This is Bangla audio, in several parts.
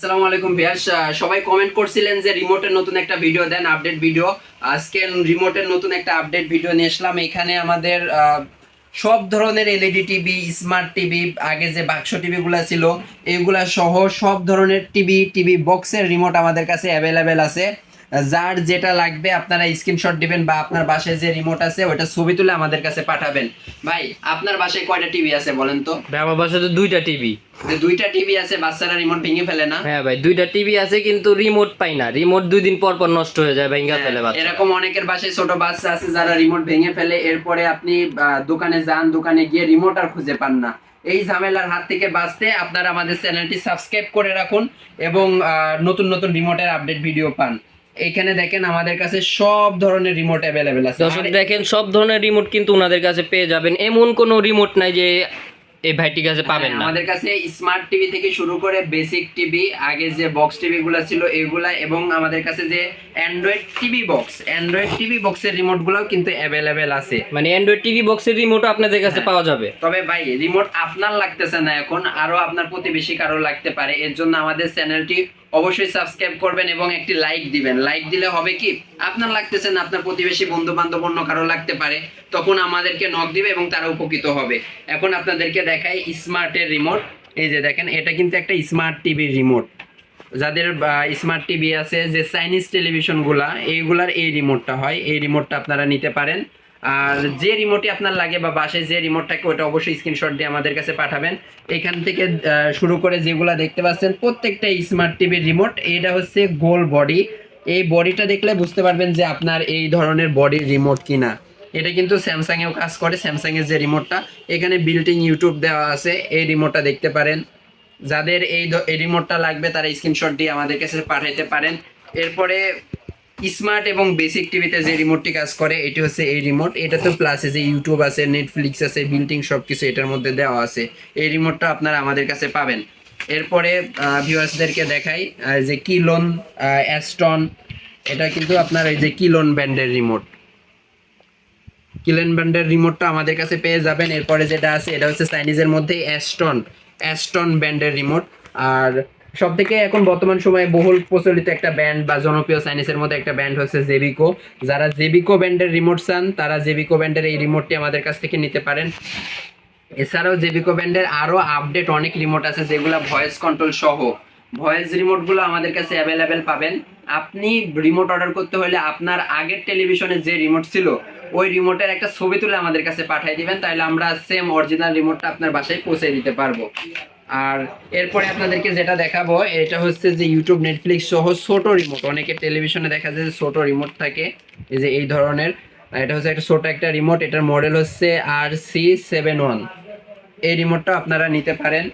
আসসালামু আলাইকুম ভিউয়ার্স, সবাই কমেন্ট করছিলেন যে রিমোটের নতুন একটা ভিডিও দেন, আপডেট ভিডিও। আজকে রিমোটের নতুন একটা আপডেট ভিডিও নিয়ে আসলাম। এখানে আমাদের সব ধরনের এলইডি টিভি, স্মার্ট টিভি, আগে যে বাক্স টিভিগুলো ছিল এইগুলা সহ সব ধরনের টিভি বক্সের রিমোট আমাদের কাছে অ্যাভেলেবেল আছে। যার যেটা লাগবে আপনারা স্ক্রিনশট দিবেন বা আপনার বাসায় যে রিমোট আছে ওটা ছবি তুলে আমাদের কাছে পাঠাবেন। ভাই, আপনার বাসায় কয়টা টিভি আছে বলেন তো? ভাই আমার বাসায় তো দুইটা টিভি। দুইটা টিভি আছে, বাচ্চারা রিমোট ভেঙে ফেলে না? হ্যাঁ ভাই, দুইটা টিভি আছে কিন্তু রিমোট পাই না। রিমোট 2 দিন পর পর নষ্ট হয়ে যায়, ভেঙে ফেলে বাচ্চা। এরকম অনেকের বাসায় ছোট বাচ্চা আছে যারা রিমোট ভেঙে ফেলে, এরপরে আপনি দোকানে যান, দোকানে গিয়ে রিমোট আর খুঁজে পান না। এই ঝামেলার হাত থেকে বাঁচতে আপনারা আমাদের চ্যানেলটি সাবস্ক্রাইব করে রাখুন এবং নতুন নতুন রিমোটের আপডেট ভিডিও পান। এখানে দেখেন আমাদের কাছে সব ধরনের রিমোট অ্যাভেলেবেল আছে। দর্শক দেখেন, সব ধরনের রিমোট কিন্তু ওনাদের কাছে পেয়ে যাবেন। এমন কোনো রিমোট নাই যে এই ভাইটির কাছে পাবেন না। আমাদের কাছে স্মার্ট টিভি থেকে শুরু করে বেসিক টিভি, আগে যে বক্স টিভি গুলা ছিল এগুলা, এবং আমাদের কাছে যে অ্যান্ড্রয়েড টিভি বক্সের রিমোট গুলাও কিন্তু অ্যাভেলেবেল আছে। মানে অ্যান্ড্রয়েড টিভি বক্সের রিমোটও আপনাদের কাছে পাওয়া যাবে। তবে ভাই, রিমোট আপনার লাগতেছে না এখন, আরো আপনার প্রতিবেশী কারো লাগতে পারে। এর জন্য আমাদের চ্যানেলটি অবশ্যই সাবস্ক্রাইব করবেন এবং একটি লাইক দিবেন। লাইক দিলে হবে কি, আপনার লাগতেছে না, আপনার প্রতিবেশী, বন্ধু বান্ধব, অন্য কারো লাগতে পারে, তখন আমাদেরকে নক দিবে এবং তারা উপকৃত হবে। এখন আপনাদেরকে দেখাই স্মার্টের রিমোট। এই যে দেখেন, এটা কিন্তু একটা স্মার্ট টিভির রিমোট। যাদের স্মার্ট টিভি আছে, যে চাইনিজ টেলিভিশনগুলা, এইগুলার এই রিমোটটা হয়, এই রিমোটটা আপনারা নিতে পারেন। আর যে রিমোটই আপনার লাগে বা বাসায় যে রিমোট থাকে ওটা অবশ্যই স্ক্রিনশট দিয়ে আমাদের কাছে পাঠাবেন। এখান থেকে শুরু করে যেগুলা দেখতে পাচ্ছেন প্রত্যেকটা স্মার্ট টিভির রিমোট। এটা হচ্ছে গোল বডি। এই বডিটা দেখলে বুঝতে পারবেন যে আপনার এই ধরনের বডির রিমোট কিনা। এটা কিন্তু স্যামসাং এও কাজ করে। স্যামসাং এর যে রিমোটটা, এখানে বিল্ট ইন ইউটিউব দেওয়া আছে, এই রিমোটটা দেখতে পারেন। যাদের এই রিমোটটা লাগবে তারা স্ক্রিনশট দিয়ে আমাদের কাছে পাঠাইতে পারেন। এরপরে স্মার্ট এবং বেসিক টিভিতে যে রিমোটটি কাজ করে এটি হচ্ছে এই রিমোট। এটা তো প্লাসে যে ইউটিউব আছে, নেটফ্লিক্স আছে, বিল্টিং সব কিছু এটার মধ্যে দেওয়া আছে। এই রিমোটটা আপনারা আমাদের কাছে পাবেন। এরপরে ভিউয়ার্সদেরকে দেখাই যে কিলন অ্যাস্টন। এটা কিন্তু আপনার এই যে কিলন ব্র্যান্ডের রিমোট। কিলন ব্র্যান্ডের রিমোটটা আমাদের কাছে পেয়ে যাবেন। এরপরে যেটা আছে এটা হচ্ছে চাইনিজের মধ্যে অ্যাস্টন ব্র্যান্ডের রিমোট। আর সব থেকে এখন বর্তমান সময়ে বহুল প্রচলিত একটা ব্র্যান্ড বা জনপ্রিয় চাইনিজের মধ্যে একটা ব্র্যান্ড হচ্ছে জেবিকো। যারা জেবিকো ব্র্যান্ডের রিমোট চান তারা জেবিকো ব্র্যান্ডের এই রিমোটটি আমাদের কাছ থেকে নিতে পারেন। এছাড়াও জেবিকো ব্র্যান্ডের আরও আপডেট অনেক রিমোট আছে যেগুলো ভয়েস কন্ট্রোল সহ। ভয়েস রিমোটগুলো আমাদের কাছে অ্যাভেলেবেল পাবেন। আপনি রিমোট অর্ডার করতে হলে আপনার আগের টেলিভিশনের যে রিমোট ছিল ওই রিমোটের একটা ছবি তুলে আমাদের কাছে পাঠিয়ে দিবেন, তাহলে আমরা সেম অরিজিনাল রিমোটটা আপনার বাসায় পৌঁছে দিতে পারবো। আর এরপরে আপনাদেরকে যেটা দেখাবো এটা হচ্ছে যে ইউটিউব, নেটফ্লিক্স সহ ছোট রিমোট। অনেকের টেলিভিশনে দেখা যায় যে ছোট রিমোট থাকে, এই যে এই ধরনের। এটা হচ্ছে একটা ছোট একটা রিমোট। এটার মডেল হচ্ছে RC71। এই রিমোটটা আপনারা নিতে পারেন।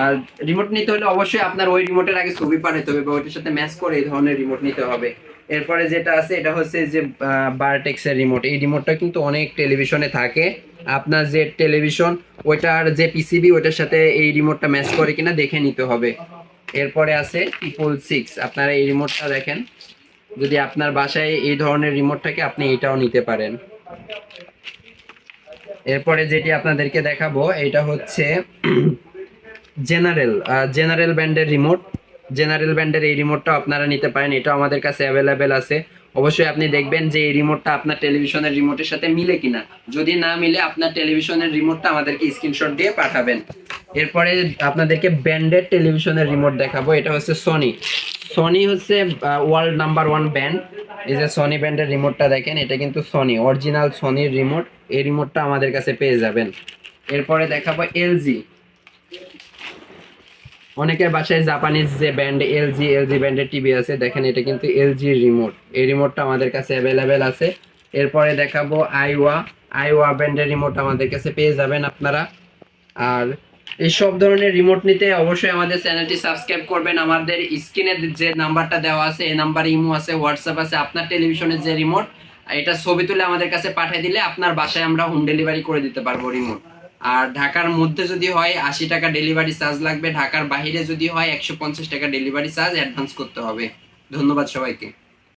আর রিমোট নিতে হলে অবশ্যই আপনার ওই রিমোটের আগে ছবি পাঠাতে হবে বা ওইটার সাথে ম্যাচ করে এই ধরনের রিমোট নিতে হবে। এরপরে যেটা আছে এটা হচ্ছে যে বারটেক্সের রিমোট। এই রিমোটটা কিন্তু অনেক টেলিভিশনে থাকে। আপনার যে টেলিভিশন ওইটার যে পিসিবি ওইটার সাথে এই রিমোটটা ম্যাচ করে কিনা দেখে নিতে হবে। এরপরে আছে 666। আপনারা এই রিমোটটা দেখেন, যদি আপনার বাসায় এই ধরনের রিমোট থাকে আপনি এটাও নিতে পারেন। এরপরে যেটি আপনাদেরকে দেখাবো এটা হচ্ছে জেনারেল ব্র্যান্ডের রিমোট। জেনারেল ব্র্যান্ডের এই রিমোটটা আপনারা নিতে পারেন, এটা আমাদের কাছে অ্যাভেলেবেল আছে। অবশ্যই আপনি দেখবেন যে এই রিমোটটা আপনার টেলিভিশনের রিমোটের সাথে মিলে কিনা। যদি না মিলে আপনার টেলিভিশনের রিমোটটা আমাদেরকে স্ক্রিনশট দিয়ে পাঠাবেন। এরপরে আপনাদেরকে ব্র্যান্ডেড টেলিভিশনের রিমোট দেখাবো। এটা হচ্ছে সনি হচ্ছে ওয়ার্ল্ড নাম্বার 1 ব্র্যান্ড। এই যে সনি ব্র্যান্ডের রিমোটটা দেখেন, এটা কিন্তু সনি, অরিজিনাল সনির রিমোট। এই রিমোটটা আমাদের কাছে পেয়ে যাবেন। এরপরে দেখাবো এলজি। অনেকের বাসায় জাপানিজ যে ব্র্যান্ড এলজি ব্র্যান্ডের টিভি আছে, দেখেন এটা কিন্তু এলজি রিমোট। এই রিমোটটা আমাদের কাছে অ্যাভেলেবেল আছে। এরপরে দেখাবো আইওয়া ব্র্যান্ডের রিমোট আমাদের কাছে পেয়ে যাবেন আপনারা। আর এই সব ধরনের রিমোট নিতে অবশ্যই আমাদের চ্যানেলটি সাবস্ক্রাইব করবেন। আমাদের স্ক্রিনে যে নাম্বারটা দেওয়া আছে এই নাম্বারে ইমো আছে, হোয়াটসঅ্যাপ আছে। আপনার টেলিভিশনের যে রিমোট এটা ছবি তুলে আমাদের কাছে পাঠিয়ে দিলে আপনার বাসায় আমরা হোম ডেলিভারি করে দিতে পারবো রিমোট। আর ঢাকার মধ্যে যদি হয় 80 টাকা ডেলিভারি চার্জ লাগবে। ঢাকার বাইরে যদি হয় 150 টাকা ডেলিভারি চার্জ অ্যাডভান্স করতে হবে। ধন্যবাদ সবাইকে।